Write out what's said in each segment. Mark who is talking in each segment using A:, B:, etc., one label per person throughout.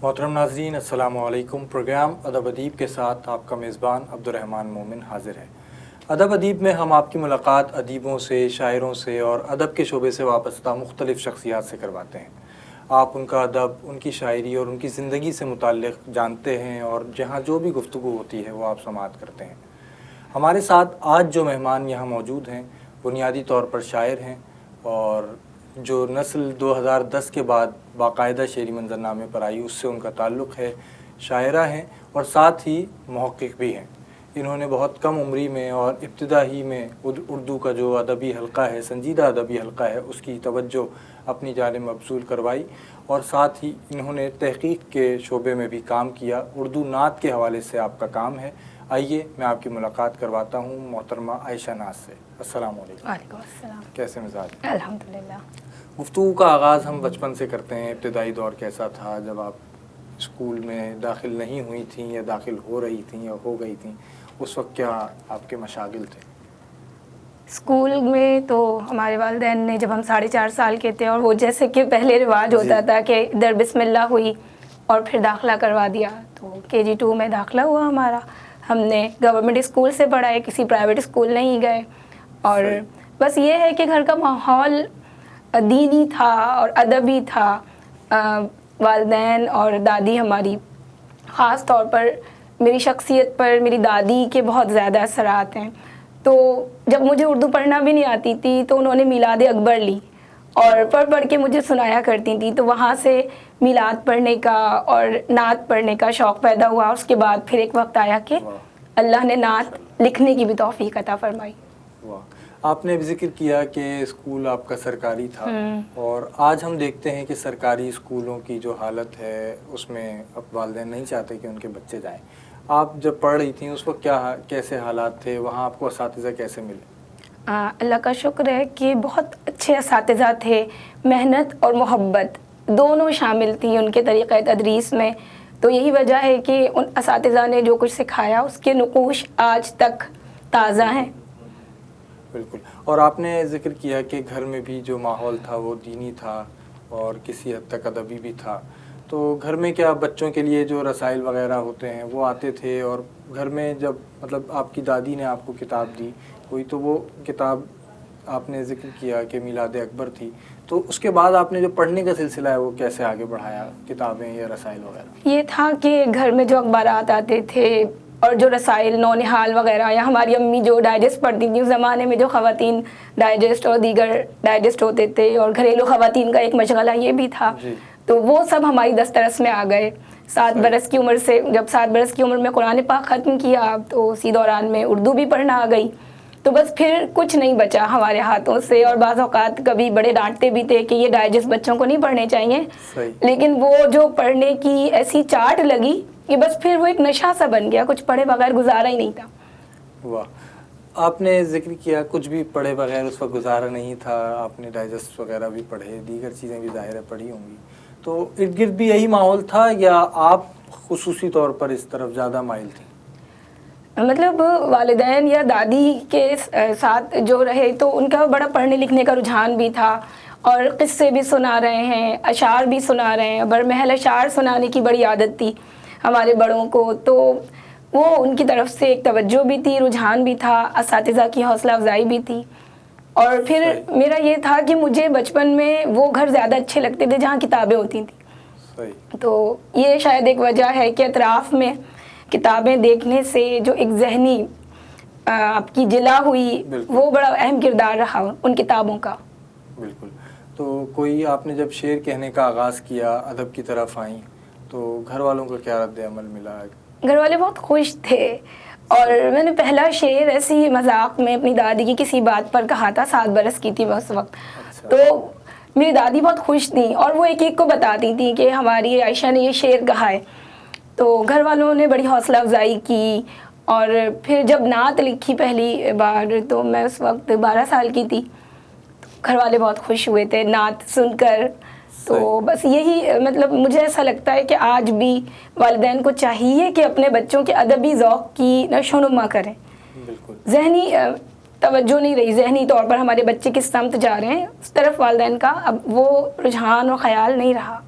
A: محترم ناظرین السلام علیکم۔ پروگرام ادب ادیب کے ساتھ آپ کا میزبان عبدالرحمن مومن حاضر ہے۔ ادب ادیب میں ہم آپ کی ملاقات ادیبوں سے، شاعروں سے اور ادب کے شعبے سے وابستہ مختلف شخصیات سے کرواتے ہیں۔ آپ ان کا ادب، ان کی شاعری اور ان کی زندگی سے متعلق جانتے ہیں اور جہاں جو بھی گفتگو ہوتی ہے وہ آپ سماعت کرتے ہیں۔ ہمارے ساتھ آج جو مہمان یہاں موجود ہیں بنیادی طور پر شاعر ہیں اور جو نسل 2010 کے بعد باقاعدہ شعری منظرنامے پر آئی اس سے ان کا تعلق ہے، شاعرہ ہیں اور ساتھ ہی محقق بھی ہیں۔ انہوں نے بہت کم عمری میں اور ابتدا ہی میں اردو کا جو ادبی حلقہ ہے، سنجیدہ ادبی حلقہ ہے، اس کی توجہ اپنی جانب مبذول کروائی اور ساتھ ہی انہوں نے تحقیق کے شعبے میں بھی کام کیا۔ اردو نعت کے حوالے سے آپ کا کام ہے۔ آئیے میں آپ کی ملاقات کرواتا ہوں محترمہ عائشہ ناز سے۔ السلام علیکم۔
B: وعلیکم السلام۔
A: کیسے مزاج؟
B: الحمدللہ۔
A: گفتگو کا آغاز ہم بچپن سے کرتے ہیں۔ ابتدائی دور کیسا تھا جب آپ اسکول میں داخل نہیں ہوئی تھیں یا داخل ہو رہی تھیں یا ہو گئی تھیں؟ اس وقت کیا آپ کے مشاغل تھے؟
B: اسکول میں تو ہمارے والدین نے جب ہم 4.5 سال کے تھے اور وہ جیسے کہ پہلے رواج ہوتا تھا کہ ادھر بسم اللہ ہوئی اور پھر داخلہ کروا دیا، تو KG2 میں داخلہ ہوا ہمارا۔ ہم نے گورنمنٹ اسکول سے پڑھا ہے، کسی پرائیویٹ اسکول نہیں گئے، اور بس یہ ہے کہ گھر کا ماحول دینی تھا اور ادبی تھا۔ والدین اور دادی ہماری، خاص طور پر میری شخصیت پر میری دادی کے بہت زیادہ اثرات ہیں۔ تو جب مجھے اردو پڑھنا بھی نہیں آتی تھی تو انہوں نے میلاد اکبر لی اور پڑھ کے مجھے سنایا کرتی تھیں، تو وہاں سے میلاد پڑھنے کا اور نعت پڑھنے کا شوق پیدا ہوا۔ اس کے بعد پھر ایک وقت آیا کہ اللہ نے نعت لکھنے کی بھی توفیق عطا فرمائی۔
A: آپ نے بھی ذکر کیا کہ اسکول آپ کا سرکاری تھا، اور آج ہم دیکھتے ہیں کہ سرکاری اسکولوں کی جو حالت ہے اس میں اب والدین نہیں چاہتے کہ ان کے بچے جائیں۔ آپ جب پڑھ رہی تھیں اس وقت کیسے حالات تھے؟ وہاں آپ کو اساتذہ کیسے ملے؟
B: اللہ کا شکر ہے کہ بہت اچھے اساتذہ تھے، محنت اور محبت دونوں شامل تھیں ان کے طریقۂ تدریس میں۔ تو یہی وجہ ہے کہ ان اساتذہ نے جو کچھ سکھایا اس کے نقوش آج تک تازہ ہیں۔
A: بالکل۔ اور آپ نے ذکر کیا کہ گھر میں بھی جو ماحول تھا وہ دینی تھا اور کسی حد تک ادبی بھی تھا، تو گھر میں کیا بچوں کے لیے جو رسائل وغیرہ ہوتے ہیں وہ آتے تھے؟ اور گھر میں جب مطلب آپ کی دادی نے آپ کو کتاب دی کوئی، تو وہ کتاب آپ نے ذکر کیا کہ میلاد اکبر تھی، تو اس کے بعد آپ نے جو پڑھنے کا سلسلہ ہے وہ کیسے آگے بڑھایا، کتابیں یا رسائل وغیرہ؟
B: یہ تھا کہ گھر میں جو اخبارات آتے تھے اور جو رسائل نونہال وغیرہ، یا ہماری امی جو ڈائجسٹ پڑھتی تھیں اس زمانے میں، جو خواتین ڈائجسٹ اور دیگر ڈائجسٹ ہوتے تھے، اور گھریلو خواتین کا ایک مشغلہ یہ بھی تھا، تو وہ سب ہماری دسترس میں آ گئے۔ 7 برس کی عمر سے، جب 7 برس کی عمر میں قرآن پاک ختم کیا تو اسی دوران میں اردو بھی پڑھنا آ گئی، تو بس پھر کچھ نہیں بچا ہمارے ہاتھوں سے۔ اور بعض اوقات کبھی بڑے ڈانٹتے بھی تھے کہ یہ ڈائجسٹ بچوں کو نہیں پڑھنے چاہیے، لیکن وہ جو پڑھنے کی ایسی چاٹ لگی کہ بس پھر وہ ایک نشہ سا بن گیا، کچھ پڑھے بغیر گزارا ہی نہیں تھا۔
A: واہ، آپ نے ذکر کیا کچھ بھی پڑھے بغیر اس وقت گزارا نہیں تھا، آپ نے ڈائجسٹ وغیرہ بھی پڑھے، دیگر چیزیں بھی ظاہر ہے پڑھی ہوں گی، تو ارد گرد بھی یہی ماحول تھا یا آپ خصوصی طور پر اس طرف زیادہ مائل تھیں؟
B: مطلب والدین یا دادی کے ساتھ جو رہے تو ان کا بڑا پڑھنے لکھنے کا رجحان بھی تھا، اور قصے بھی سنا رہے ہیں، اشعار بھی سنا رہے ہیں، برمحل اشعار سنانے کی بڑی عادت تھی ہمارے بڑوں کو، تو وہ ان کی طرف سے ایک توجہ بھی تھی، رجحان بھی تھا، اساتذہ کی حوصلہ افزائی بھی تھی۔ اور پھر میرا یہ تھا کہ مجھے بچپن میں وہ گھر زیادہ اچھے لگتے تھے جہاں کتابیں ہوتی تھیں، تو یہ شاید ایک وجہ ہے کہ اطراف میں کتابیں دیکھنے سے جو ایک ذہنی آپ کی جلا ہوئی، وہ بڑا اہم کردار رہا ان کتابوں کا۔
A: بالکل۔ تو کوئی آپ نے جب شعر کہنے کا آغاز کیا، ادب کی طرف آئیں، تو گھر والوں کا کیا رد عمل ملا؟
B: گھر والے بہت خوش تھے، اور میں نے پہلا شعر ایسی مذاق میں اپنی دادی کی کسی بات پر کہا تھا، 7 برس کی تھی میں اس وقت، تو میری دادی بہت خوش تھیں اور وہ ایک ایک کو بتاتی تھیں کہ ہماری عائشہ نے یہ شعر کہا ہے، تو گھر والوں نے بڑی حوصلہ افزائی کی۔ اور پھر جب نعت لکھی پہلی بار تو میں اس وقت 12 سال کی تھی، گھر والے بہت خوش ہوئے تھے نعت سن کر۔ تو بس یہی مطلب مجھے ایسا لگتا ہے کہ آج بھی والدین کو چاہیے کہ اپنے بچوں کے ادبی ذوق کی نشو و نما کریں۔ ذہنی توجہ نہیں رہی، ذہنی طور پر ہمارے بچے کس سمت جا رہے ہیں اس طرف والدین کا اب وہ رجحان اور خیال نہیں رہا۔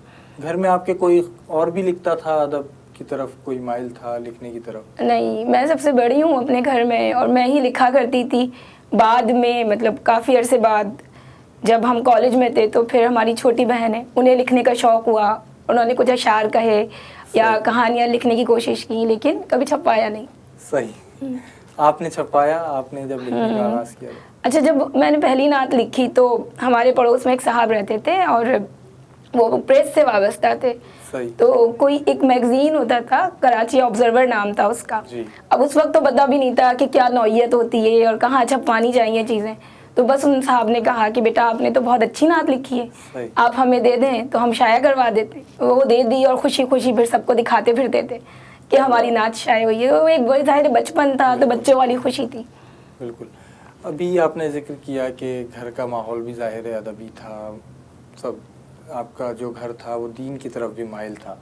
A: گھر میں آپ کے کوئی اور بھی لکھتا تھا؟ ادب کی طرف کوئی مائل تھا لکھنے کی طرف؟
B: نہیں، میں سب سے بڑی ہوں اپنے گھر میں اور میں ہی لکھا کرتی تھی. بعد میں مطلب کافی عرصے بعد جب ہم کالج میں تھے تو پھر ہماری چھوٹی بہن ہے، انہیں لکھنے کا شوق ہوا، انہوں نے کچھ اشعار کہے یا کہانیاں لکھنے کی کوشش کی، لیکن کبھی چھپایا نہیں.
A: صحیح. آپ نے چھپایا آپ نے جب لکھنے کا آغاز کیا؟
B: اچھا، جب میں نے پہلی نعت لکھی تو ہمارے پڑوس میں ایک صاحب رہتے تھے اور وہ پریس سے وابستہ تھے.
A: صحیح.
B: تو کوئی ایک میگزین ہوتا تھا، کراچی آبزرور نام تھا اس کا.
A: جی.
B: اب اس وقت تو پتہ بھی نہیں تھا کہ کیا نوعیت ہوتی ہے اور کہاں چھپوانی چاہیے چیزیں. تو بس ان صاحب نے کہا کہ بیٹا آپ نے تو بہت اچھی نعت لکھی ہے، آپ ہمیں دے دیں تو ہم شائع کروا دیتے. وہ دے دی اور خوشی خوشی پھر سب کو دکھاتے پھرتے تھے کہ ہماری نعت شائع ہوئی ہے. وہ ایک بڑی ظاہر بچپن تھا تو بچوں والی خوشی تھی.
A: بالکل. ابھی آپ نے ذکر کیا کہ گھر کا ماحول بھی ظاہر ادبی تھا، سب آپ کا جو گھر تھا وہ دین کی طرف بھی مائل تھا.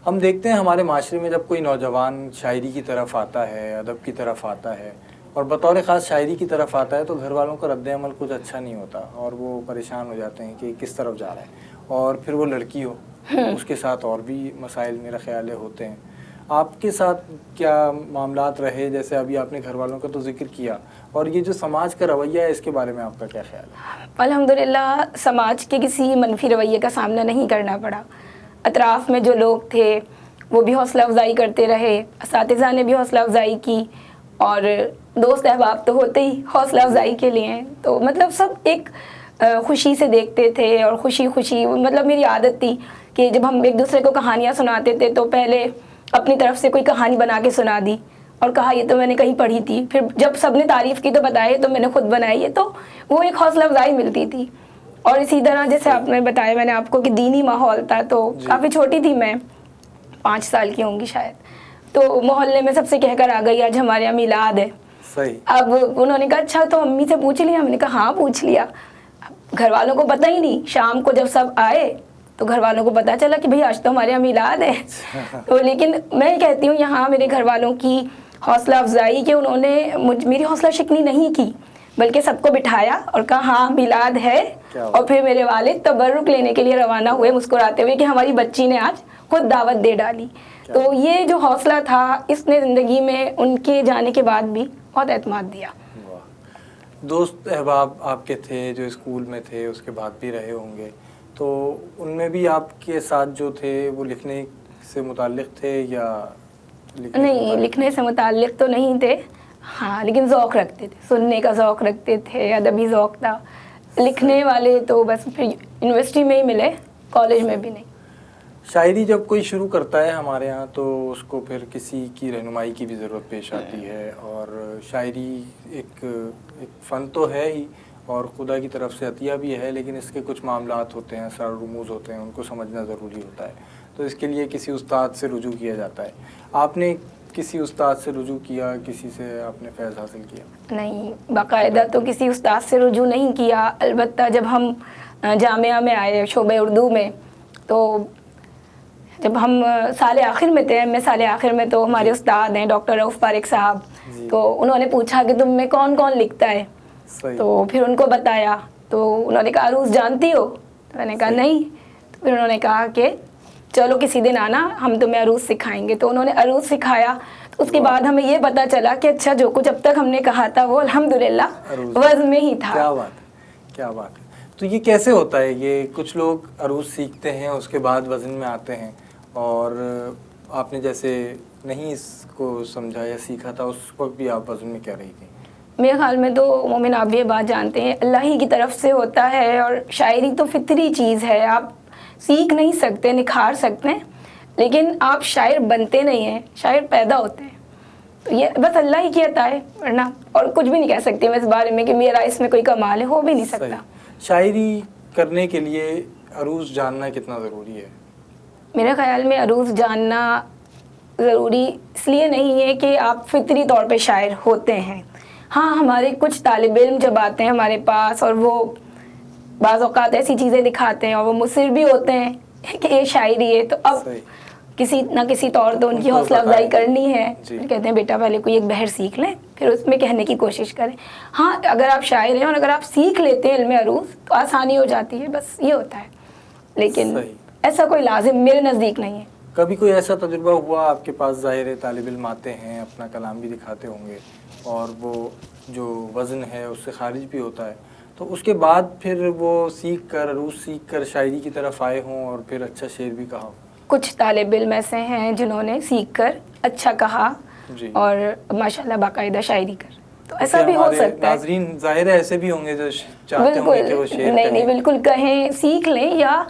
A: ہم دیکھتے ہیں ہمارے معاشرے میں جب کوئی نوجوان شاعری کی طرف آتا ہے، ادب کی طرف آتا ہے اور بطور خاص شاعری کی طرف آتا ہے تو گھر والوں کا رد عمل کچھ اچھا نہیں ہوتا اور وہ پریشان ہو جاتے ہیں کہ کس طرف جا رہا ہے. اور پھر وہ لڑکی ہو، اس کے ساتھ اور بھی مسائل میرا خیال ہے ہوتے ہیں. آپ کے ساتھ کیا معاملات رہے؟ جیسے ابھی آپ نے گھر والوں کا تو ذکر کیا، اور یہ جو سماج کا رویہ ہے اس کے بارے میں آپ کا کیا خیال ہے؟
B: الحمدللہ سماج کے کسی منفی رویے کا سامنا نہیں کرنا پڑا. اطراف میں جو لوگ تھے وہ بھی حوصلہ افزائی کرتے رہے، اساتذہ نے بھی حوصلہ افزائی کی، اور دوست احباب تو ہوتے ہی حوصلہ افزائی کے لیے. تو مطلب سب ایک خوشی سے دیکھتے تھے اور خوشی خوشی مطلب میری عادت تھی کہ جب ہم ایک دوسرے کو کہانیاں سناتے تھے تو پہلے اپنی طرف سے کوئی کہانی بنا کے سنا دی اور کہا یہ تو میں نے کہیں پڑھی تھی. پھر جب سب نے تعریف کی تو بتائے تو میں نے خود بنائی ہے. تو وہ ایک حوصلہ افزائی ملتی تھی. اور اسی طرح جیسے آپ نے بتایا میں نے آپ کو کہ دینی ماحول تھا، تو کافی چھوٹی تھی میں، 5 سال کی ہوں گی شاید. تو محلے میں سب سے کہہ کر آ گئی آج ہمارے یہاں میلاد ہے. اب انہوں نے کہا اچھا تو امی سے پوچھ لیا؟ ہم نے کہا ہاں پوچھ لیا. گھر والوں کو پتہ ہی نہیں. شام کو جب سب آئے تو گھر والوں کو پتہ چلا کہ بھئی آج تو ہمارے یہاں میلاد ہے. تو لیکن میں کہتی ہوں یہاں میرے گھر والوں کی حوصلہ افزائی کہ انہوں نے میری حوصلہ شکنی نہیں کی، بلکہ سب کو بٹھایا اور کہا ہاں میلاد ہے. اور پھر میرے والد تبرک لینے کے لیے روانہ ہوئے مسکراتے ہوئے کہ ہماری بچی نے آج خود دعوت دے ڈالی. تو یہ جو حوصلہ تھا اس نے زندگی میں ان کے جانے کے بعد بھی بہت اعتماد دیا.
A: دوست احباب آپ کے تھے جو اسکول میں تھے، اس کے بعد بھی رہے ہوں گے، تو ان میں بھی آپ کے ساتھ جو تھے وہ لکھنے سے متعلق تھے یا
B: نہیں؟ لکھنے سے متعلق تو نہیں تھے، ہاں لیکن ذوق رکھتے تھے، سننے کا ذوق رکھتے تھے، ادبی ذوق تھا. لکھنے والے تو بس پھر یونیورسٹی میں ہی ملے، کالج میں بھی نہیں.
A: شاعری جب کوئی شروع کرتا ہے ہمارے ہاں تو اس کو پھر کسی کی رہنمائی کی بھی ضرورت پیش آتی ہے، اور شاعری ایک فن تو ہے ہی اور خدا کی طرف سے عطیہ بھی ہے، لیکن اس کے کچھ معاملات ہوتے ہیں، اسرار و رموز ہوتے ہیں، ان کو سمجھنا ضروری ہوتا ہے. تو اس کے لیے کسی استاد سے رجوع کیا جاتا ہے. آپ نے کسی استاد سے رجوع کیا؟ کسی سے آپ نے فیض حاصل کیا؟
B: نہیں، باقاعدہ تو کسی استاد سے رجوع نہیں کیا. البتہ جب ہم جامعہ میں آئے شعبہ اردو میں، تو جب ہم سال آخر میں تھے، میں سال آخر میں، تو ہمارے استاد ہیں ڈاکٹر رؤف پاریک صاحب. تو انہوں نے پوچھا کہ تم میں کون کون لکھتا ہے؟ تو پھر ان کو بتایا تو انہوں نے کہا عروس جانتی ہو؟ تو میں نے کہا نہیں. تو پھر انہوں نے کہا کہ چلو کسی دن آنا، ہم تمہیں عروس سکھائیں گے. تو انہوں نے عروس سکھایا. تو اس کے بعد ہمیں یہ پتہ چلا کہ اچھا جو کچھ اب تک ہم نے کہا تھا وہ الحمدللہ وزن میں ہی تھا.
A: کیا بات ہے، کیا بات ہے. تو یہ کیسے ہوتا ہے؟ یہ کچھ لوگ عروس سیکھتے ہیں اس کے بعد وزن میں آتے ہیں، اور آپ نے جیسے نہیں اس کو سمجھا یا سیکھا تھا، اس وقت بھی آپ وزن میں کیا رہی تھی؟
B: میرے خیال میں تو مومن آپ یہ بات جانتے ہیں اللہ ہی کی طرف سے ہوتا ہے، اور شاعری تو فطری چیز ہے. آپ سیکھ نہیں سکتے، نکھار سکتے ہیں، لیکن آپ شاعر بنتے نہیں ہیں، شاعر پیدا ہوتے ہیں. تو یہ بس اللہ ہی کی عطا ہے، ورنہ اور کچھ بھی نہیں کہہ سکتی میں اس بارے میں کہ میرا اس میں کوئی کمال ہے، ہو بھی نہیں سکتا.
A: شاعری کرنے کے لیے عروض جاننا کتنا ضروری ہے؟
B: میرے خیال میں عروض جاننا ضروری اس لیے نہیں ہے کہ آپ فطری طور پہ شاعر ہوتے ہیں. ہاں ہمارے کچھ طالب علم جب آتے ہیں ہمارے پاس اور وہ بعض اوقات ایسی چیزیں دکھاتے ہیں اور وہ مصر بھی ہوتے ہیں کہ یہ شاعری ہے، تو اب کسی نہ کسی طور تو ان کی حوصلہ افزائی کرنی ہے. کہتے ہیں بیٹا پہلے کوئی ایک بحر سیکھ لیں پھر اس میں کہنے کی کوشش کریں. ہاں اگر آپ شاعر ہیں اور اگر آپ سیکھ لیتے ہیں علم عروض تو آسانی ہو جاتی ہے، بس یہ ہوتا ہے. لیکن ایسا کوئی لازم میرے نزدیک نہیں ہے.
A: کبھی کوئی ایسا تجربہ ہوا آپ کے پاس؟ ظاہر ہے طالب علم آتے ہیں، اپنا کلام بھی دکھاتے ہوں گے اور وہ جو وزن ہے اس سے خارج بھی ہوتا ہے، تو اس کے بعد پھر وہ سیکھ کر، عروج سیکھ کر شاعری کی طرف آئے ہوں اور پھر اچھا شعر بھی کہا ہو؟
B: کچھ طالب علم ایسے ہیں جنہوں نے سیکھ کر اچھا کہا
A: جی،
B: اور ماشاءاللہ باقاعدہ شاعری کر، تو ایسا
A: کیا
B: بھی ہو
A: ہمارے
B: سکتا ہے.
A: ناظرین ظاہر ہے ایسے بھی ہوں گے جو چاہتے ہوں گے کہ وہ
B: بالکل
A: شعر
B: نہیں،
A: کہیں.
B: بالکل کہیں، سیکھ لیں، یا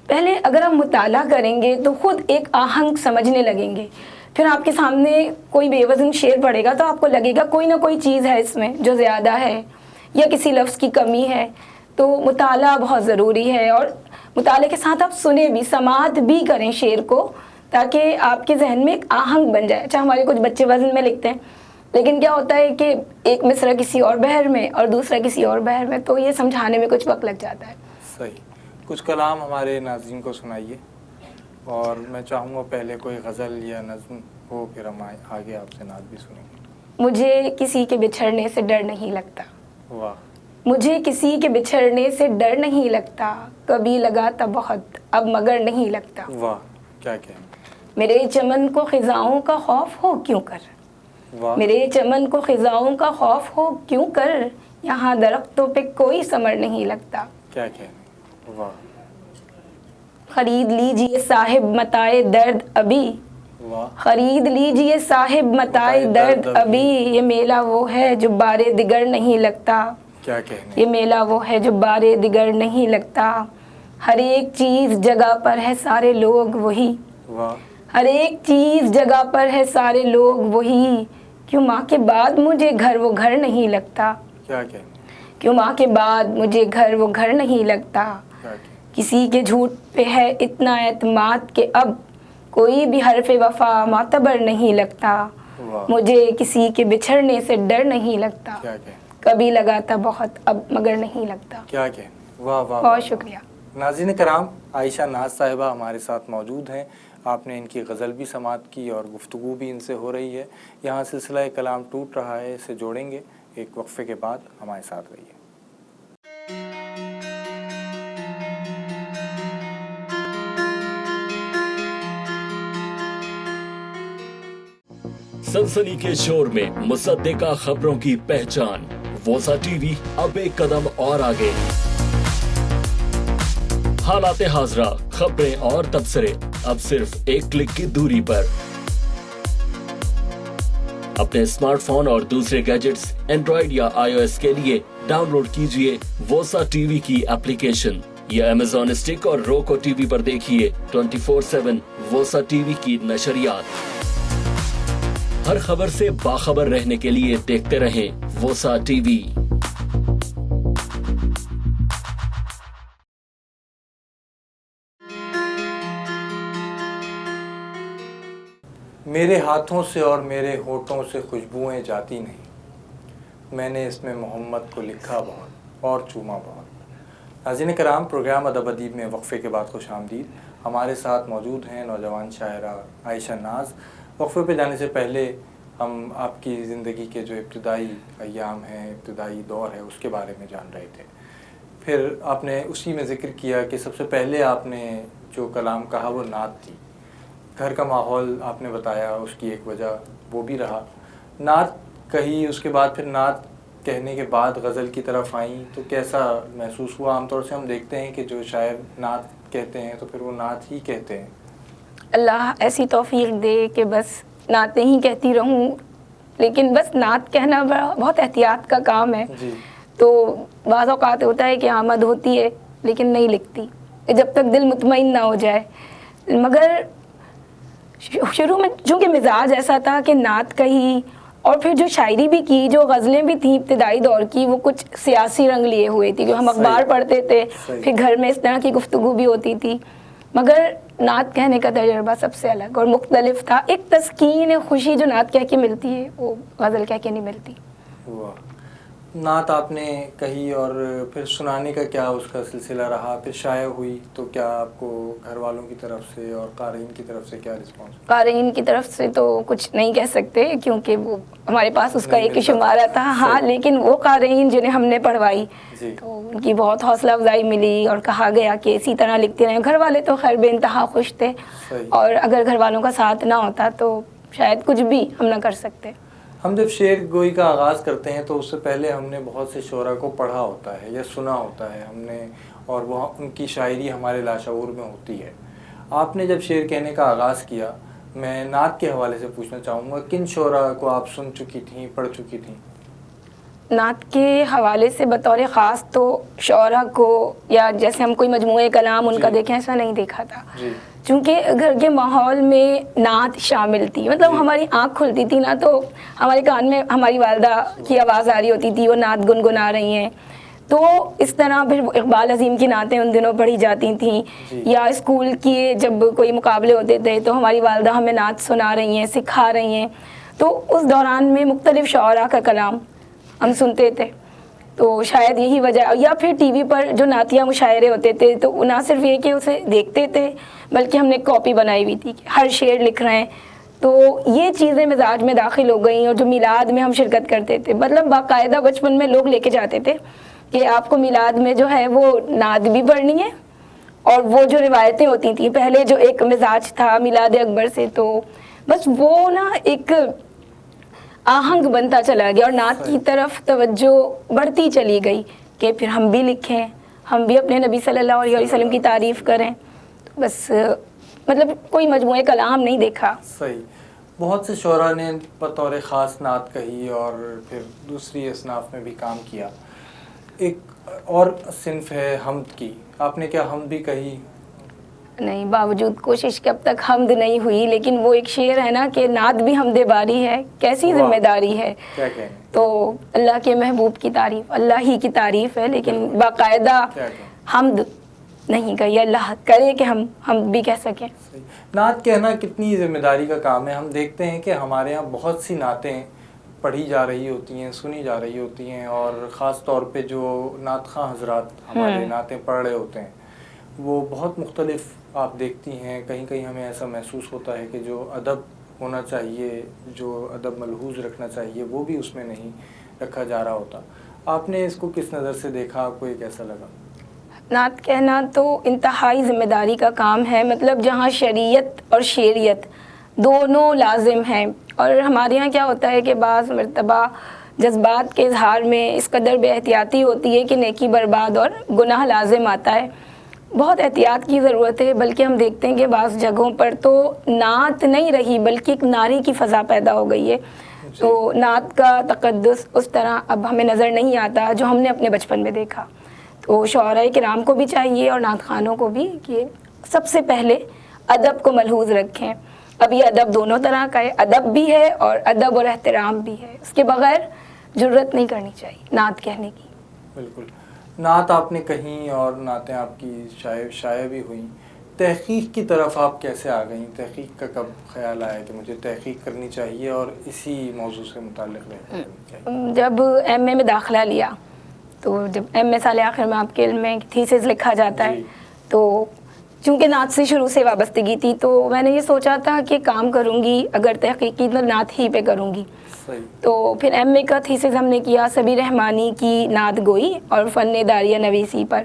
B: پہلے اگر آپ مطالعہ کریں گے تو خود ایک آہنگ سمجھنے لگیں گے. پھر آپ کے سامنے کوئی بے وزن شعر پڑے گا تو آپ کو لگے گا کوئی نہ کوئی چیز ہے اس میں جو زیادہ ہے یا کسی لفظ کی کمی ہے. تو مطالعہ بہت ضروری ہے، اور مطالعے کے ساتھ آپ سنیں بھی، سماعت بھی کریں شعر کو، تاکہ آپ کے ذہن میں ایک آہنگ بن جائے. اچھا ہمارے کچھ بچے وزن میں لکھتے ہیں، لیکن کیا ہوتا ہے کہ ایک مصرع کسی اور بحر میں اور دوسرا کسی اور بحر میں، تو یہ سمجھانے میں کچھ وقت لگ جاتا ہے.
A: صحیح. کچھ کلام ہمارے ناظرین کو سنائیے، اور میں چاہوں گا پہلے کوئی غزل یا نظم ہو، پھر ہم آگے آپ سے نعت بھی سنیں گے.
B: مجھے کسی کے بچھڑنے سے ڈر نہیں لگتا.
A: واہ.
B: مجھے کسی کے بچھڑنے سے ڈر نہیں لگتا، کبھی لگا تھا بہت اب مگر نہیں لگتا.
A: واہ، کیا کہیں.
B: میرے چمن کو خزاؤں کا خوف ہو کیوں کر،
A: واہ.
B: میرے چمن کو خزاؤں کا خوف ہو کیوں کر، یہاں درختوں پہ کوئی ثمر نہیں لگتا.
A: کیا کہیں. واہ.
B: خرید لیجئے صاحب متاع درد ابھی،
A: واہ.
B: خرید لیجئے صاحب متاع درد ابھی، یہ میلہ وہ ہے جو بارے دیگر نہیں لگتا.
A: کیا کہنے.
B: یہ میلہ وہ ہے جو بارے دیگر نہیں لگتا. ہر ایک چیز جگہ پر ہے، سارے لوگ وہی.
A: واہ.
B: ہر ایک چیز جگہ پر ہے، سارے لوگ وہی. کیوں ماں کے بعد مجھے گھر وہ گھر نہیں لگتا.
A: کیا کہنے.
B: کیوں ماں کے بعد مجھے گھر وہ گھر نہیں لگتا.
A: کیا کہنے.
B: کسی کے جھوٹ پہ ہے اتنا اعتماد کہ اب کوئی بھی حرف وفا معتبر نہیں لگتا.
A: واہ.
B: مجھے کسی کے بچھڑنے سے ڈر نہیں لگتا،
A: کیا کہیں.
B: کبھی لگا تھا بہت اب مگر نہیں لگتا.
A: کیا کہیں. واہ واہ.
B: بہت شکریہ.
A: ناظرین کرام، عائشہ ناز صاحبہ ہمارے ساتھ موجود ہیں. آپ نے ان کی غزل بھی سماعت کی اور گفتگو بھی ان سے ہو رہی ہے. یہاں سلسلہ کلام ٹوٹ رہا ہے، اسے جوڑیں گے ایک وقفے کے بعد. ہمارے ساتھ رہیے.
C: سنسنی کے شور میں مصدقہ خبروں کی پہچان، ووسا ٹی وی اب ایک قدم اور آگے. حالات حاضرہ، خبریں اور تبصرے اب صرف ایک کلک کی دوری پر. اپنے اسمارٹ فون اور دوسرے گیجٹس اینڈرائیڈ یا iOS کے لیے ڈاؤن لوڈ کیجئے ووسا ٹی وی کی اپلیکیشن، یا Amazon اسٹک اور روکو ٹی وی پر دیکھیے 24/7 ووسا ٹی وی کی نشریات. ہر خبر سے باخبر رہنے کے لیے دیکھتے رہیں ووسا ٹی وی.
A: میرے ہاتھوں سے اور میرے ہونٹوں سے خوشبوئیں جاتی نہیں، میں نے اس میں محمد کو لکھا بہت اور چوما بہت. ناظرین کرام، پروگرام ادب ادیب میں وقفے کے بعد خوش آمدید. ہمارے ساتھ موجود ہیں نوجوان شاعرہ عائشہ ناز. وقفے پہ جانے سے پہلے ہم آپ کی زندگی کے جو ابتدائی ایام ہیں، ابتدائی دور ہے، اس کے بارے میں جان رہے تھے. پھر آپ نے اسی میں ذکر کیا کہ سب سے پہلے آپ نے جو کلام کہا وہ نعت تھی. گھر کا ماحول آپ نے بتایا، اس کی ایک وجہ وہ بھی رہا. نعت کہی، اس کے بعد پھر نعت کہنے کے بعد غزل کی طرف آئیں، تو کیسا محسوس ہوا؟ عام طور سے ہم دیکھتے ہیں کہ جو شاعر نعت کہتے ہیں تو پھر وہ نعت ہی کہتے ہیں.
B: اللہ ایسی توفیق دے کہ بس نعتیں ہی کہتی رہوں، لیکن بس نعت کہنا بہت احتیاط کا کام ہے.
A: جی.
B: تو بعض اوقات ہوتا ہے کہ آمد ہوتی ہے لیکن نہیں لکھتی جب تک دل مطمئن نہ ہو جائے. مگر شروع میں چونکہ مزاج ایسا تھا کہ نعت کہی، اور پھر جو شاعری بھی کی، جو غزلیں بھی تھیں ابتدائی دور کی، وہ کچھ سیاسی رنگ لیے ہوئے تھی. جو ہم اخبار پڑھتے تھے، پھر گھر میں اس طرح کی گفتگو بھی ہوتی تھی. مگر نعت کہنے کا تجربہ سب سے الگ اور مختلف تھا. ایک تسکین، خوشی جو نعت کہہ کے ملتی ہے وہ غزل کہہ کے نہیں ملتی.
A: واہ. نعت آپ نے کہی اور پھر سنانے کا کیا اس کا سلسلہ رہا؟ پھر شائع ہوئی تو کیا آپ کو گھر والوں کی طرف سے اور قارئین کی طرف سے کیا رسپانس؟
B: قارئین کی طرف سے تو کچھ نہیں کہہ سکتے کیونکہ وہ ہمارے پاس اس کا
A: نہیں
B: ایک ہی
A: ملتا
B: شمارہ تھا. ہاں
A: صحیح.
B: لیکن وہ قارئین جنہیں ہم نے پڑھوائی
A: جی
B: تو ان کی بہت حوصلہ افزائی ملی اور کہا گیا کہ اسی طرح لکھتے رہیں. گھر والے تو خیر بے انتہا خوش تھے
A: صحیح.
B: اور اگر گھر والوں کا ساتھ نہ ہوتا تو شاید کچھ بھی ہم نہ کر سکتے.
A: ہم جب شعر گوئی کا آغاز کرتے ہیں تو اس سے پہلے ہم نے بہت سے شعراء کو پڑھا ہوتا ہے یا سنا ہوتا ہے ہم نے، اور وہ ان کی شاعری ہمارے لاشعور میں ہوتی ہے. آپ نے جب شعر کہنے کا آغاز کیا، میں نعت کے حوالے سے پوچھنا چاہوں گا کن شعراء کو آپ سن چکی تھیں، پڑھ چکی تھیں؟
B: نعت کے حوالے سے بطور خاص تو شعراء کو یا جیسے ہم کوئی مجموعہ کلام ان کا
A: جی.
B: دیکھیں ایسا نہیں دیکھا تھا.
A: جی
B: چونکہ گھر کے ماحول میں نعت شامل تھی، مطلب
A: جی.
B: ہماری آنکھ کھلتی تھی نا تو ہمارے کان میں ہماری والدہ کی آواز آ رہی ہوتی تھی، وہ نعت گنگنا رہی ہیں. تو اس طرح پھر اقبال عظیم کی نعتیں ان دنوں پڑھی جاتی تھیں.
A: جی.
B: یا اسکول کے جب کوئی مقابلے ہوتے تھے تو ہماری والدہ ہمیں نعت سنا رہی ہیں، سکھا رہی ہیں. تو اس دوران میں مختلف شعراء کا کلام ہم سنتے تھے. تو شاید یہی وجہ، یا پھر ٹی وی پر جو نعتیہ مشاعرے ہوتے تھے تو نہ صرف یہ کہ اسے دیکھتے تھے بلکہ ہم نے کاپی بنائی ہوئی تھی کہ ہر شعر لکھ رہے ہیں. تو یہ چیزیں مزاج میں داخل ہو گئیں. اور جو میلاد میں ہم شرکت کرتے تھے، مطلب باقاعدہ بچپن میں لوگ لے کے جاتے تھے کہ آپ کو میلاد میں جو ہے وہ نعت بھی پڑھنی ہے، اور وہ جو روایتیں ہوتی تھیں پہلے جو ایک مزاج تھا میلاد اکبر سے، تو بس وہ نا ایک آہنگ بنتا چلا گیا اور نعت کی طرف توجہ بڑھتی چلی گئی کہ پھر ہم بھی لکھیں، ہم بھی اپنے نبی صلی اللہ علیہ وسلم کی تعریف کریں. تو بس مطلب کوئی مجموعہ کلام نہیں دیکھا.
A: صحیح. بہت سے شعراء نے بطور خاص نعت کہی اور پھر دوسری اصناف میں بھی کام کیا. ایک اور صنف ہے حمد کی، آپ نے کیا حمد بھی کہی؟
B: نہیں، باوجود کوشش کے اب تک حمد نہیں ہوئی. لیکن وہ ایک شعر ہے نا کہ نعت بھی حمد باری ہے، کیسی
A: واہ.
B: ذمہ داری ہے.
A: کیا کہیں؟
B: تو اللہ کے محبوب کی تعریف اللہ ہی کی تعریف ہے، لیکن باقاعدہ
A: کیا کہیں؟
B: حمد نہیں کہی. اللہ کرے کہ ہم حمد بھی کہہ سکیں.
A: صحیح. نعت کہنا کتنی ذمہ داری کا کام ہے. ہم دیکھتے ہیں کہ ہمارے یہاں بہت سی نعتیں پڑھی جا رہی ہوتی ہیں، سنی جا رہی ہوتی ہیں، اور خاص طور پہ جو نعت خواں حضرات ہمارے نعتیں پڑھ رہے ہوتے ہیں وہ بہت مختلف آپ دیکھتی ہیں. کہیں کہیں ہمیں ایسا محسوس ہوتا ہے کہ جو ادب ہونا چاہیے، جو ادب ملحوظ رکھنا چاہیے وہ بھی اس میں نہیں رکھا جا رہا ہوتا. آپ نے اس کو کس نظر سے دیکھا؟ آپ کو یہ کیسا لگا؟
B: نعت کہنا تو انتہائی ذمہ داری کا کام ہے، مطلب جہاں شریعت اور شعریت دونوں لازم ہیں. اور ہمارے یہاں کیا ہوتا ہے کہ بعض مرتبہ جذبات کے اظہار میں اس قدر بے احتیاطی ہوتی ہے کہ نیکی برباد اور گناہ لازم آتا ہے. بہت احتیاط کی ضرورت ہے. بلکہ ہم دیکھتے ہیں کہ بعض جگہوں پر تو نعت نہیں رہی بلکہ ایک نعرے کی فضا پیدا ہو گئی ہے. تو نعت کا تقدس اس طرح اب ہمیں نظر نہیں آتا جو ہم نے اپنے بچپن میں دیکھا. تو شعراء کرام کو بھی چاہیے اور نعت خوانوں کو بھی کہ سب سے پہلے ادب کو ملحوظ رکھیں. اب یہ ادب دونوں طرح کا ہے، ادب بھی ہے اور ادب اور احترام بھی ہے. اس کے بغیر جرت نہیں کرنی چاہیے نعت کہنے کی.
A: بالکل. نعت آپ نے کہیں اور نعتیں آپ کی شائع بھی ہوئیں. تحقیق کی طرف آپ کیسے آ گئیں؟ تحقیق کا کب خیال آیا کہ مجھے تحقیق کرنی چاہیے اور اسی موضوع سے متعلق رہنا چاہیے؟
B: جب ایم اے میں داخلہ لیا تو جب ایم اے سال آخر میں آپ کے علم میں تھیسس لکھا جاتا ہے، تو چونکہ نعت سے شروع سے وابستگی تھی تو میں نے یہ سوچا تھا کہ کام کروں گی اگر تحقیقی تو نعت ہی پہ کروں گی. تو پھر ایم اے کا تھیسس ہم نے کیا سبیر رحمانی کی نعت گوئی اور فن داریہ نویسی پر.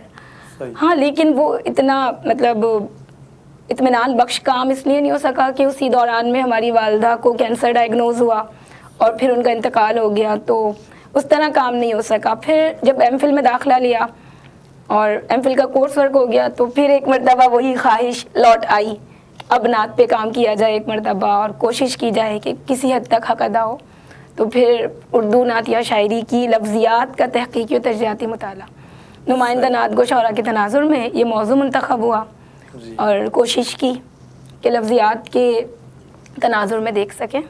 B: ہاں لیکن وہ اتنا مطلب اطمینان بخش کام اس لیے نہیں ہو سکا کہ اسی دوران میں ہماری والدہ کو کینسر ڈائگنوز ہوا اور پھر ان کا انتقال ہو گیا، تو اس طرح کام نہیں ہو سکا. پھر جب ایم فل میں داخلہ لیا اور ایم فل کا کورس ورک ہو گیا تو پھر ایک مرتبہ وہی خواہش لوٹ آئی، اب نعت پہ کام کیا جائے ایک مرتبہ اور کوشش کی جائے کہ کسی حد تک حق ادا ہو. تو پھر اردو نعت یا شاعری کی لفظیات کا تحقیقی و تجزیاتی مطالعہ، نمائندہ نعت گو شعراء کے تناظر میں یہ موضوع منتخب ہوا اور کوشش کی کہ لفظیات کے تناظر میں دیکھ سکیں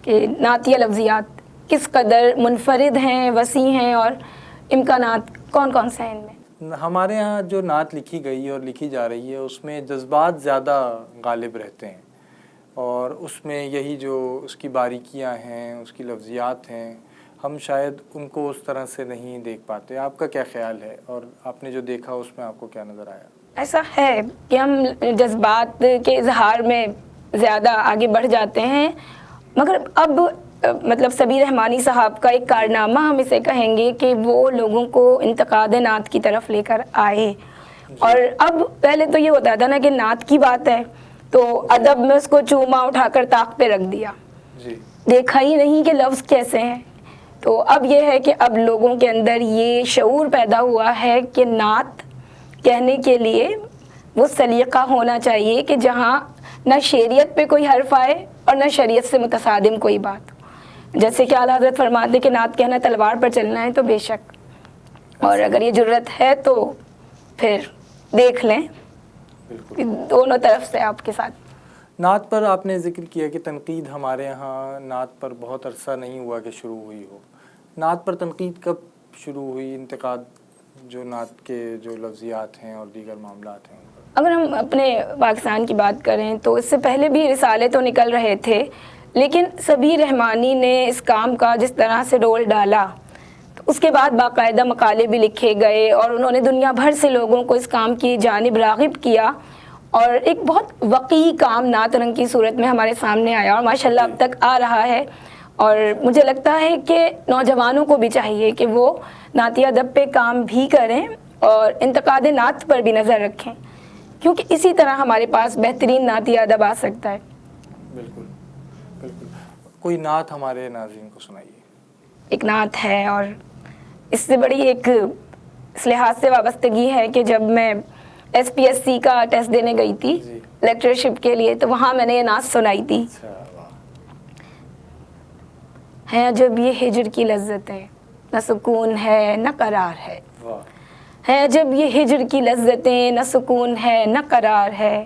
B: کہ نعتیہ لفظیات کس قدر منفرد ہیں، وسیع ہیں اور امکانات کون کون سے ہیں ان میں.
A: ہمارے ہاں جو نعت لکھی گئی اور لکھی جا رہی ہے اس میں جذبات زیادہ غالب رہتے ہیں، اور اس میں یہی جو اس کی باریکیاں ہیں، اس کی لفظیات ہیں، ہم شاید ان کو اس طرح سے نہیں دیکھ پاتے. آپ کا کیا خیال ہے اور آپ نے جو دیکھا اس میں آپ کو کیا نظر آیا؟
B: ایسا ہے کہ ہم جذبات کے اظہار میں زیادہ آگے بڑھ جاتے ہیں، مگر اب مطلب سبیر رحمانی صاحب کا ایک کارنامہ ہم اسے کہیں گے کہ وہ لوگوں کو انتقاد نعت کی طرف لے کر آئے. اور اب پہلے تو یہ ہوتا تھا نا کہ نعت کی بات ہے تو ادب میں اس کو چوما اٹھا کر طاق پہ رکھ دیا، دیکھا ہی نہیں کہ لفظ کیسے ہیں. تو اب یہ ہے کہ اب لوگوں کے اندر یہ شعور پیدا ہوا ہے کہ نعت کہنے کے لیے وہ سلیقہ ہونا چاہیے کہ جہاں نہ شعریت پہ کوئی حرف آئے اور نہ شریعت سے متصادم کوئی بات. جیسے کہ اعلیٰ حضرت فرماتے کہ نعت کہنا تلوار پر چلنا ہے، تو بے شک، اور اگر یہ جرت ہے تو پھر دیکھ لیں دونوں طرف سے آپ کے ساتھ.
A: نعت پر آپ نے ذکر کیا کہ تنقید ہمارے یہاں نعت پر بہت عرصہ نہیں ہوا کہ شروع ہوئی ہو. نعت پر تنقید کب شروع ہوئی؟ انتقاد جو نعت کے جو لفظیات ہیں اور دیگر معاملات ہیں.
B: اگر ہم اپنے پاکستان کی بات کریں تو اس سے پہلے بھی رسالے تو نکل رہے تھے، لیکن سبیر رحمانی نے اس کام کا جس طرح سے رول ڈالا تو اس کے بعد باقاعدہ مقالے بھی لکھے گئے اور انہوں نے دنیا بھر سے لوگوں کو اس کام کی جانب راغب کیا اور ایک بہت وقیع کام نعت رنگ کی صورت میں ہمارے سامنے آیا اور ماشاءاللہ اب تک آ رہا ہے. اور مجھے لگتا ہے کہ نوجوانوں کو بھی چاہیے کہ وہ نعتی ادب پہ کام بھی کریں اور انتقاد نعت پر بھی نظر رکھیں، کیونکہ اسی طرح ہمارے پاس بہترین نعتی ادب آ سکتا ہے.
A: بالکل بالکل. کوئی نعت ہمارے ناظرین کو سنائیے.
B: ایک نعت ہے اور اس سے بڑی ایک اس لحاظ سے وابستگی ہے کہ جب میں SPSC کا ٹیسٹ دینے گئی تھی لیکچرشپ کے لیے تو وہاں میں نے یہ نعت سنائی تھی. ہیں جب یہ ہجر کی لذتیں، نہ سکون ہے نہ قرار ہے. ہیں جب یہ ہجر کی لذتیں، نہ سکون ہے نہ قرار ہے.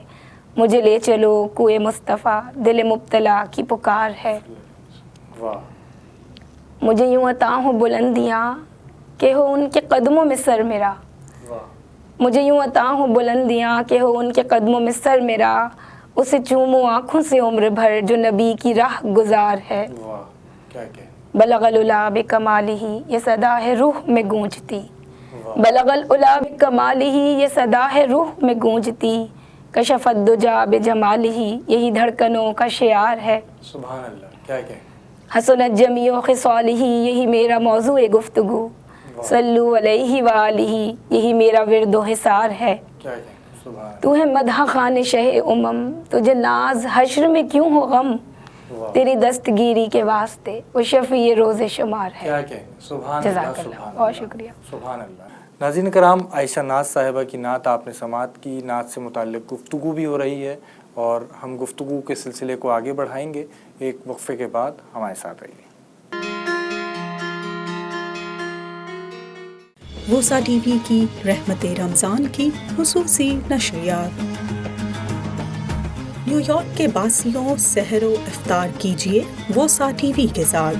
B: مجھے لے چلو کوئے مصطفیٰ، دل مبتلا کی پکار ہے. مجھے یوں عطا ہوں بلندیاں کہ ہو ان کے قدموں میں سر میرا. مجھے یوں عطا ہوں بلندیاں کہ ہو ان کے قدموں میں سر میرا. اسے چوموں آنکھوں سے عمر بھر جو نبی کی راہ گزار ہے. بلغ العلا بکمالہ یہ صدا ہے روح میں گونجتی. بلغ العلا بکمالہ یہ صدا ہے روح میں گونجتی. کشف الدجا بجمالہ یہی دھڑکنوں کا شعار ہے.
A: سبحان اللہ. کیا کہ
B: حسنت جمیع خصالہ یہی میرا موضوع گفتگو. صلو علیہ وآلہ یہی میرا ورد و حصار ہے. تو ہے مدح خوان شہ امم، تجھے ناز حشر میں کیوں ہو غم. تیری دستگیری کے واسطے وہ شفیع روز شمار ہے.
A: سبحان
B: جزاک
A: اللہ.
B: اللہ، بہت شکریہ.
A: سبحان اللہ. ناظرین کرام، عائشہ ناز صاحبہ کی نعت آپ نے سماعت کی. نعت سے متعلق گفتگو بھی ہو رہی ہے اور ہم گفتگو کے سلسلے کو آگے بڑھائیں گے. ایک وقفے کے بعد ہمارے ساتھ رہیے.
D: ووسا ٹی وی کی رحمت رمضان کی خصوصی نشریات. نیو یارک کے باسیوں سحر و افطار کیجیے ووسا ٹی وی کے ساتھ.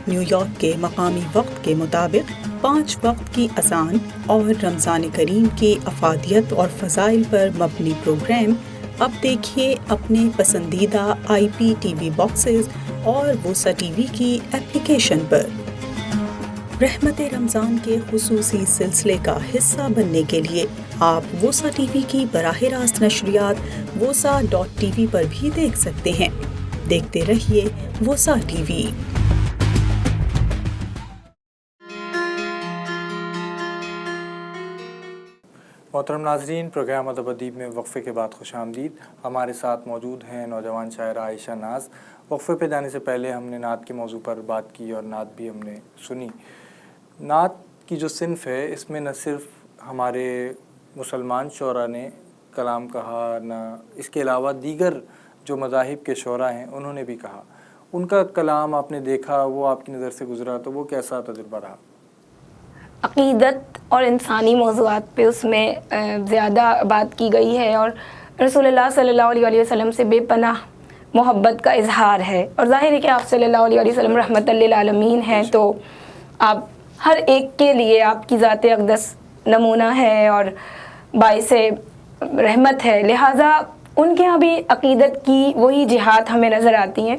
D: نیو یارک کے مقامی وقت کے مطابق 5 وقت کی اذان اور رمضان کریم کی افادیت اور فضائل پر مبنی پروگرام اب دیکھیے اپنے پسندیدہ IPTV باکسز اور ووسا ٹی وی کی ایپلیکیشن پر. رحمت رمضان کے خصوصی سلسلے کا حصہ بننے کے لیے آپ ووسا ٹی وی کی براہ راست نشریات wosa.tv پر بھی دیکھ سکتے ہیں. دیکھتے رہیے ووسا ٹی وی.
A: محترم ناظرین، پروگرام ادب ادیب میں وقفے کے بعد خوش آمدید. ہمارے ساتھ موجود ہیں نوجوان شاعرہ عائشہ ناز. وقفے پہ جانے سے پہلے ہم نے نعت کے موضوع پر بات کی اور نعت بھی ہم نے سنی. نعت کی جو صنف ہے اس میں نہ صرف ہمارے مسلمان شعراء نے کلام کہا، نہ اس کے علاوہ دیگر جو مذاہب کے شعراء ہیں انہوں نے بھی کہا. ان کا کلام آپ نے دیکھا، وہ آپ کی نظر سے گزرا، تو وہ کیسا تجربہ رہا؟
B: عقیدت اور انسانی موضوعات پہ اس میں زیادہ بات کی گئی ہے اور رسول اللہ صلی اللہ علیہ وسلم سے بے پناہ محبت کا اظہار ہے. اور ظاہر ہے کہ آپ صلی اللہ علیہ وسلم رحمت للعالمین ہیں، تو آپ ہر ایک کے لیے آپ کی ذات اقدس نمونہ ہے اور باعث رحمت ہے. لہٰذا ان کے ہاں بھی عقیدت کی وہی جہات ہمیں نظر آتی ہیں.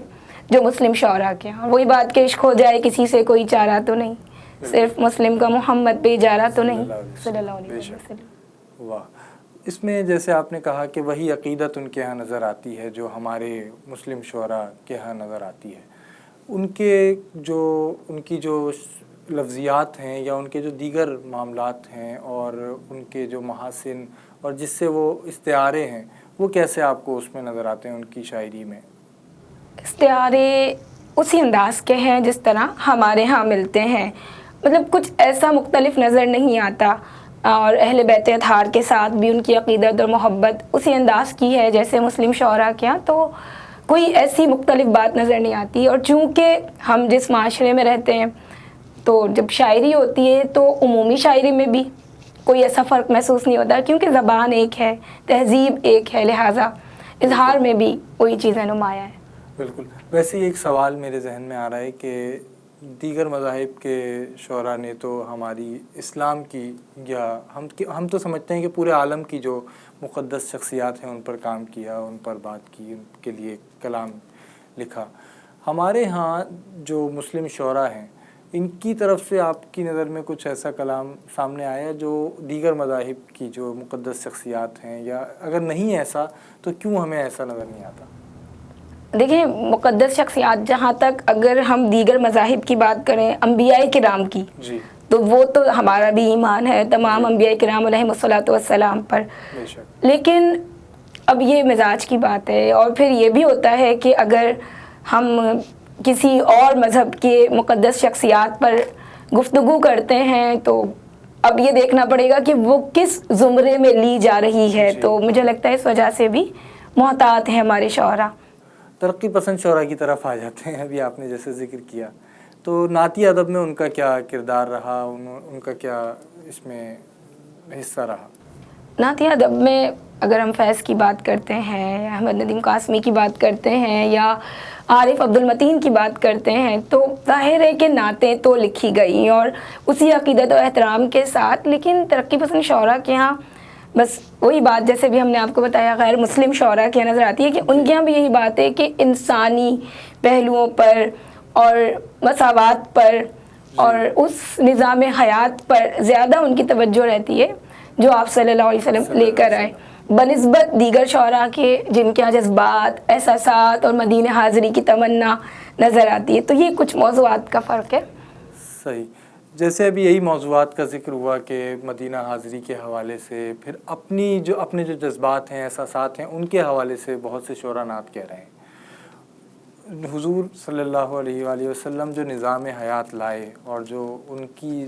B: جو مسلم شعراء کے ہیں. اور وہی بات کہ عشق ہو جائے کسی سے کوئی چارہ تو نہیں, صرف مسلم کا محمد پہ اجارہ تو نہیں صلی اللہ علیہ وسلم.
A: واہ. اس میں جیسے آپ نے کہا کہ وہی عقیدت ان کے ہاں نظر آتی ہے جو ہمارے مسلم شعراء کے ہاں نظر آتی ہے. ان کی جو لفظیات ہیں یا ان کے جو دیگر معاملات ہیں اور ان کے جو محاسن اور جس سے وہ استعارے ہیں, وہ کیسے آپ کو اس میں نظر آتے ہیں ان کی شاعری میں؟
B: استعارے اسی انداز کے ہیں جس طرح ہمارے ہاں ملتے ہیں, مطلب کچھ ایسا مختلف نظر نہیں آتا. اور اہل بیت اطہار کے ساتھ بھی ان کی عقیدت اور محبت اسی انداز کی ہے جیسے مسلم شعراء کے ہاں, تو کوئی ایسی مختلف بات نظر نہیں آتی. اور چونکہ ہم جس معاشرے میں رہتے ہیں تو جب شاعری ہوتی ہے تو عمومی شاعری میں بھی کوئی ایسا فرق محسوس نہیں ہوتا کیونکہ زبان ایک ہے, تہذیب ایک ہے, لہٰذا اظہار میں بھی وہی چیزیں نمایاں ہیں.
A: بالکل. ویسے ہی ایک سوال میرے ذہن میں آ رہا ہے کہ دیگر مذاہب کے شعراء نے تو ہماری اسلام کی یا ہم تو سمجھتے ہیں کہ پورے عالم کی جو مقدس شخصیات ہیں ان پر کام کیا, ان پر بات کی, ان کے لیے کلام لکھا. ہمارے ہاں جو مسلم شعراء ہیں ان کی طرف سے آپ کی نظر میں کچھ ایسا کلام سامنے آیا جو دیگر مذاہب کی جو مقدس شخصیات ہیں, یا اگر نہیں ایسا تو کیوں ہمیں ایسا نظر نہیں آتا؟
B: دیکھیں, مقدس شخصیات جہاں تک اگر ہم دیگر مذاہب کی بات کریں انبیاء کرام کی,
A: جی,
B: تو وہ تو ہمارا بھی ایمان ہے تمام انبیاء کرام علیہم الصلوۃ والسلام پر.
A: بے شک.
B: لیکن اب یہ مزاج کی بات ہے, اور پھر یہ بھی ہوتا ہے کہ اگر ہم کسی اور مذہب کے مقدس شخصیات پر گفتگو کرتے ہیں تو اب یہ دیکھنا پڑے گا کہ وہ کس زمرے میں لی جا رہی ہے. تو مجھے لگتا ہے اس وجہ سے بھی محتاط ہیں ہمارے شعراء.
A: ترقی پسند شعراء کی طرف آ جاتے ہیں. ابھی آپ نے جیسے ذکر کیا, تو نعتی ادب میں ان کا کیا کردار رہا, ان کا کیا اس میں حصہ رہا؟
B: نعتی ادب میں اگر ہم فیض کی بات کرتے ہیں, یا احمد ندیم قاسمی کی بات کرتے ہیں, یا عارف عبد المتین کی بات کرتے ہیں, تو ظاہر ہے کہ نعتیں تو لکھی گئیں اور اسی عقیدت و احترام کے ساتھ. لیکن ترقی پسند شعراء کے ہاں بس وہی بات جیسے بھی ہم نے آپ کو بتایا غیر مسلم شعراء کی نظر آتی ہے کہ ان کے یہاں بھی یہی بات ہے کہ انسانی پہلوؤں پر اور مساوات پر اور اس نظام حیات پر زیادہ ان کی توجہ رہتی ہے جو آپ صلی اللہ علیہ وسلم لے کر آئے, بنسبت دیگر شعراء کے جن کے یہاں جذبات, احساسات اور مدینہ حاضری کی تمنا نظر آتی ہے. تو یہ کچھ موضوعات کا فرق ہے.
A: صحیح. جیسے ابھی یہی موضوعات کا ذکر ہوا کہ مدینہ حاضری کے حوالے سے, پھر اپنے جو جذبات ہیں, احساسات ہیں, ان کے حوالے سے بہت سے شعراء نعت کہہ رہے ہیں. حضور صلی اللہ علیہ وآلہ وسلم جو نظام حیات لائے اور جو ان کی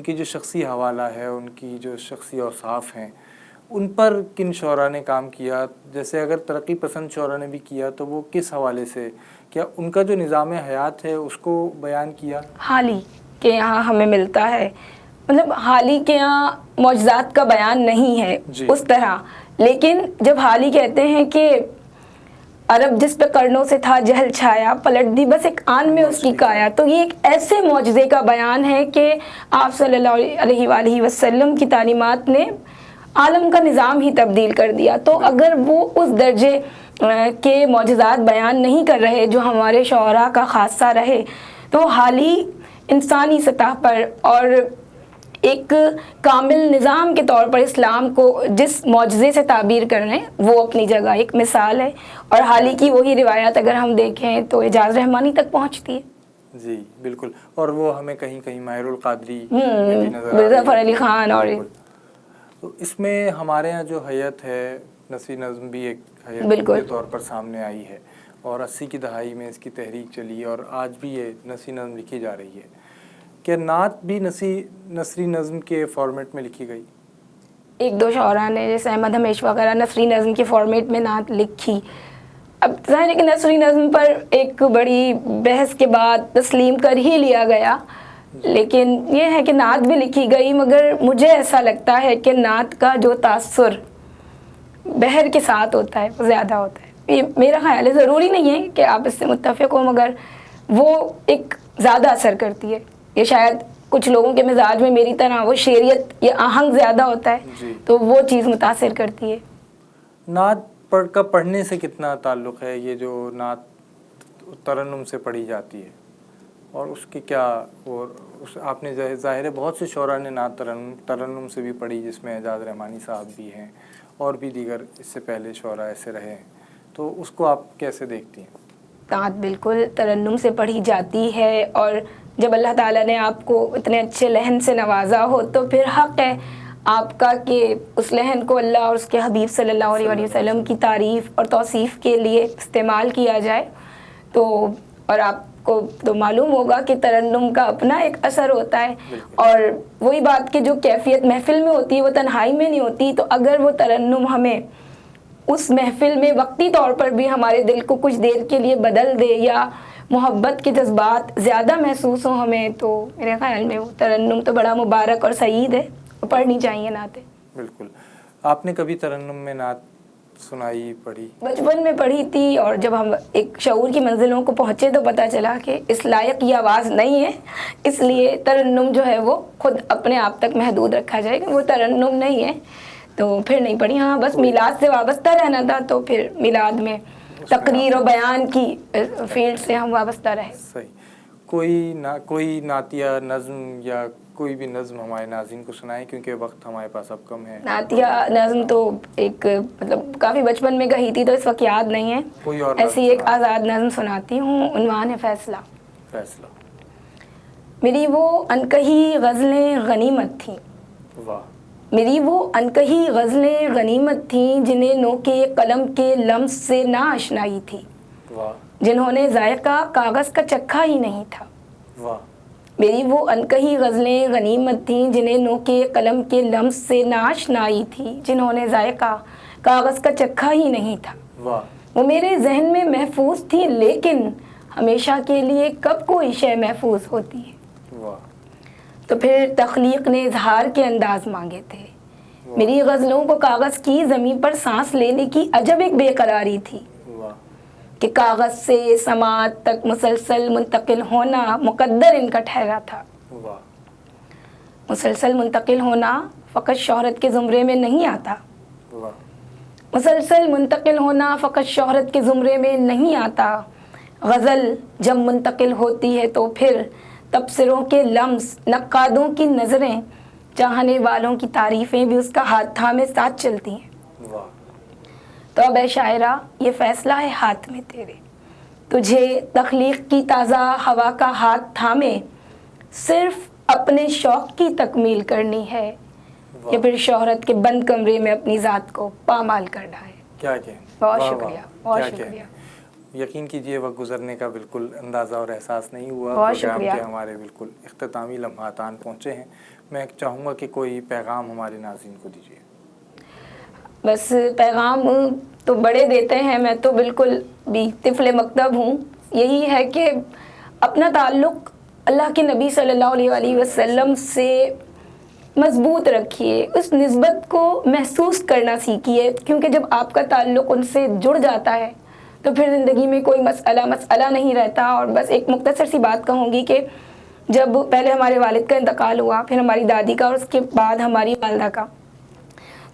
A: جو شخصی حوالہ ہے, ان کی جو شخصی اوصاف ہیں, ان پر کن شعراء نے کام کیا؟ جیسے اگر ترقی پسند شعراء نے بھی کیا تو وہ کس حوالے سے, کیا ان کا جو نظام حیات ہے اس کو بیان کیا؟
B: حالی کے یہاں ہمیں ملتا ہے, مطلب حالی کے یہاں معجزات کا بیان نہیں ہے اس طرح. لیکن جب حالی کہتے ہیں کہ عرب جس پہ قرنوں سے تھا جہل چھایا, پلٹ دی بس ایک آن میں اس کی کایا, تو یہ ایک ایسے معجزے کا بیان ہے کہ آپ صلی اللہ علیہ وآلہ وسلم کی تعلیمات نے عالم کا نظام ہی تبدیل کر دیا. تو اگر وہ اس درجے کے معجزات بیان نہیں کر رہے جو ہمارے شعراء کا خاصہ رہے, تو حالی انسانی سطح پر اور ایک کامل نظام کے طور پر اسلام کو جس معجزے سے تعبیر کر رہے ہیں وہ اپنی جگہ ایک مثال ہے. اور حالی کی وہی روایت اگر ہم دیکھیں تو اعجاز رحمانی تک پہنچتی ہے.
A: جی بالکل. اور وہ ہمیں کہیں کہیں ماہر القادری میں بھی نظر آتی ہے,
B: ظفر علی خان. اور
A: تو اس میں ہمارے یہاں جو حیت ہے, نثری نظم بھی ایک حیت کے طور پر سامنے آئی ہے, اور 80 کی دہائی میں اس کی تحریک چلی اور آج بھی یہ نثری نظم لکھی جا رہی ہے. کیا نعت بھی نثری نظم کے فارمیٹ میں لکھی گئی؟
B: ایک دو شعراء نے جیسے احمد ہمیش وغیرہ نثری نظم کے فارمیٹ میں نعت لکھی. اب ظاہر ہے کہ نثری نظم پر ایک بڑی بحث کے بعد تسلیم کر ہی لیا گیا, لیکن یہ ہے کہ نعت بھی لکھی گئی. مگر مجھے ایسا لگتا ہے کہ نعت کا جو تاثر بحر کے ساتھ ہوتا ہے وہ زیادہ ہوتا ہے. یہ میرا خیال ہے, ضروری نہیں ہے کہ آپ اس سے متفق ہو, مگر وہ ایک زیادہ اثر کرتی ہے. یہ شاید کچھ لوگوں کے مزاج میں میری طرح وہ شعریت یا آہنگ زیادہ ہوتا ہے, تو وہ چیز متاثر کرتی ہے.
A: نعت کا پڑھنے سے کتنا تعلق ہے؟ یہ جو نعت ترنم سے پڑھی جاتی ہے اور اس کی کیا، اور اس آپ نے ظاہر ہے بہت سے شعراء نے نعت ترنم سے بھی پڑھی، جس میں اعجاز رحمانی صاحب بھی ہیں اور بھی دیگر اس سے پہلے شعراء ایسے رہے ہیں، تو اس کو آپ کیسے دیکھتی ہیں؟
B: نعت بالکل ترنم سے پڑھی جاتی ہے، اور جب اللہ تعالیٰ نے آپ کو اتنے اچھے لحن سے نوازا ہو تو پھر حق ہے آپ کا کہ اس لحن کو اللہ اور اس کے حبیب صلی اللہ علیہ وآلہ وسلم کی تعریف اور توصیف کے لیے استعمال کیا جائے. تو اور آپ کو تو معلوم ہوگا کہ ترنم کا اپنا ایک اثر ہوتا ہے، اور وہی بات کہ جو کیفیت محفل میں ہوتی ہے وہ تنہائی میں نہیں ہوتی. تو اگر وہ ترنم ہمیں اس محفل میں وقتی طور پر بھی ہمارے دل کو کچھ دیر کے لیے بدل دے یا محبت کے جذبات زیادہ محسوس ہوں ہمیں، تو میرے خیال میں وہ ترنم تو بڑا مبارک اور سعید ہے، پڑھنی چاہیے نعتیں.
A: بالکل. آپ نے کبھی ترنم میں نعت سنائی، پڑھی؟
B: بچپن میں پڑھی تھی، اور جب ہم ایک شعور کی منزلوں کو پہنچے تو پتہ چلا کہ اس لائق یہ آواز نہیں ہے، اس لیے ترنم جو ہے وہ خود اپنے آپ تک محدود رکھا جائے کہ وہ ترنم نہیں ہے، تو پھر نہیں پڑھی. ہاں بس میلاد سے وابستہ رہنا تھا، تو پھر میلاد میں تقریر و بیان کی فیلڈ سے ہم وابستہ رہے.
A: صحیح. کوئی نعتیہ نظم یا کوئی بھی نظم ہمارے ناظرین کو سنائیں، کیونکہ وقت ہمارے پاس اب کم ہے.
B: نعتیہ نظم تو ایک مطلب کافی بچپن میں کہی تھی تو اس وقت یاد نہیں ہے.
A: کوئی اور
B: ایسی ایک آزاد نظم سناتی ہوں، عنوان ہے فیصلہ.
A: فیصلہ.
B: میری وہ انکہی غزلیں غنیمت تھیں.
A: واہ.
B: میری وہ انکہی غزلیں غنیمت تھیں جنہیں نوکے قلم کے لمس سے نہ آشنائی تھی.
A: واہ.
B: جنہوں نے ذائقہ کاغذ کا چکھا ہی نہیں تھا.
A: واہ.
B: میری وہ انکہی غزلیں غنیمت تھیں جنہیں نوکے قلم کے لمس سے نہ آشنائی تھی. جنہوں نے ذائقہ کاغذ کا چکھا ہی نہیں تھا.
A: واہ.
B: وہ میرے ذہن میں محفوظ تھی، لیکن ہمیشہ کے لیے کب کوئی شے محفوظ ہوتی ہے.
A: واہ.
B: تو پھر تخلیق نے اظہار کے انداز مانگے تھے. میری غزلوں کو کاغذ کی زمین پر سانس لینے کی عجب ایک بے قراری تھی کہ کاغذ سے سماعت تک مسلسل منتقل ہونا مقدر ان کا ٹھہرا تھا. مسلسل منتقل ہونا فقط شہرت کے زمرے میں نہیں آتا. مسلسل منتقل ہونا فقط شہرت کے زمرے میں نہیں آتا. غزل جب منتقل ہوتی ہے تو پھر تبصروں کے لمس، نقادوں کی نظریں، چاہنے والوں کی تعریفیں بھی اس کا ہاتھ تھامے ساتھ چلتی ہیں. تو اب اے شاعرہ یہ فیصلہ ہے ہاتھ میں تیرے، تجھے تخلیق کی تازہ ہوا کا ہاتھ تھامے صرف اپنے شوق کی تکمیل کرنی ہے یا پھر شہرت کے بند کمرے میں اپنی ذات کو پامال کرنا ہے.
A: کیا کہیں.
B: بہت شکریہ. بہت شکریہ.
A: یقین کیجئے وقت گزرنے کا بالکل اندازہ اور احساس نہیں ہوا.
B: بہت شکریہ.
A: کے ہمارے بالکل اختتامی لمحات آن پہنچے ہیں. میں چاہوں گا کہ کوئی پیغام ہمارے ناظرین کو دیجیے.
B: بس پیغام تو بڑے دیتے ہیں، میں تو بالکل بھی طفل مکتب ہوں. یہی ہے کہ اپنا تعلق اللہ کے نبی صلی اللہ علیہ وآلہ وسلم سے مضبوط رکھیے، اس نسبت کو محسوس کرنا سیکھیے، کیونکہ جب آپ کا تعلق ان سے جڑ جاتا ہے تو پھر زندگی میں کوئی مسئلہ نہیں رہتا. اور بس ایک مختصر سی بات کہوں گی کہ جب پہلے ہمارے والد کا انتقال ہوا، پھر ہماری دادی کا، اور اس کے بعد ہماری والدہ کا،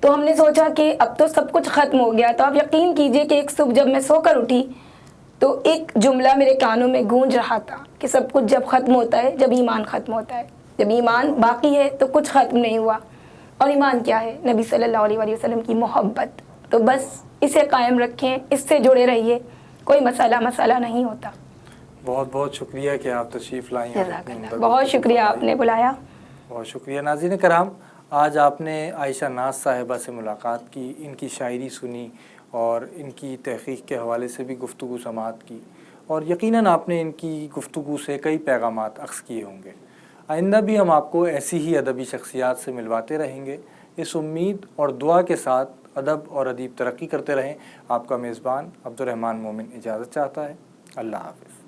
B: تو ہم نے سوچا کہ اب تو سب کچھ ختم ہو گیا. تو آپ یقین کیجئے کہ ایک صبح جب میں سو کر اٹھی تو ایک جملہ میرے کانوں میں گونج رہا تھا کہ سب کچھ جب ختم ہوتا ہے، جب ایمان ختم ہوتا ہے. جب ایمان باقی ہے تو کچھ ختم نہیں ہوا. اور ایمان کیا ہے؟ نبی صلی اللہ علیہ وآلہ وسلم کی محبت. تو بس اسے قائم رکھیں، اس سے جڑے رہیے، کوئی مسئلہ نہیں ہوتا.
A: بہت بہت شکریہ کہ آپ تشریف لائیں.
B: بہت شکریہ آپ نے بلایا.
A: بہت شکریہ. ناظرین کرام، آج آپ نے عائشہ ناز صاحبہ سے ملاقات کی، ان کی شاعری سنی اور ان کی تحقیق کے حوالے سے بھی گفتگو سماعت کی، اور یقیناً آپ نے ان کی گفتگو سے کئی پیغامات اخذ کیے ہوں گے. آئندہ بھی ہم آپ کو ایسی ہی ادبی شخصیات سے ملواتے رہیں گے. اس امید اور دعا کے ساتھ ادب اور ادیب ترقی کرتے رہیں. آپ کا میزبان عبد الرحمن مومن اجازت چاہتا ہے. اللہ حافظ.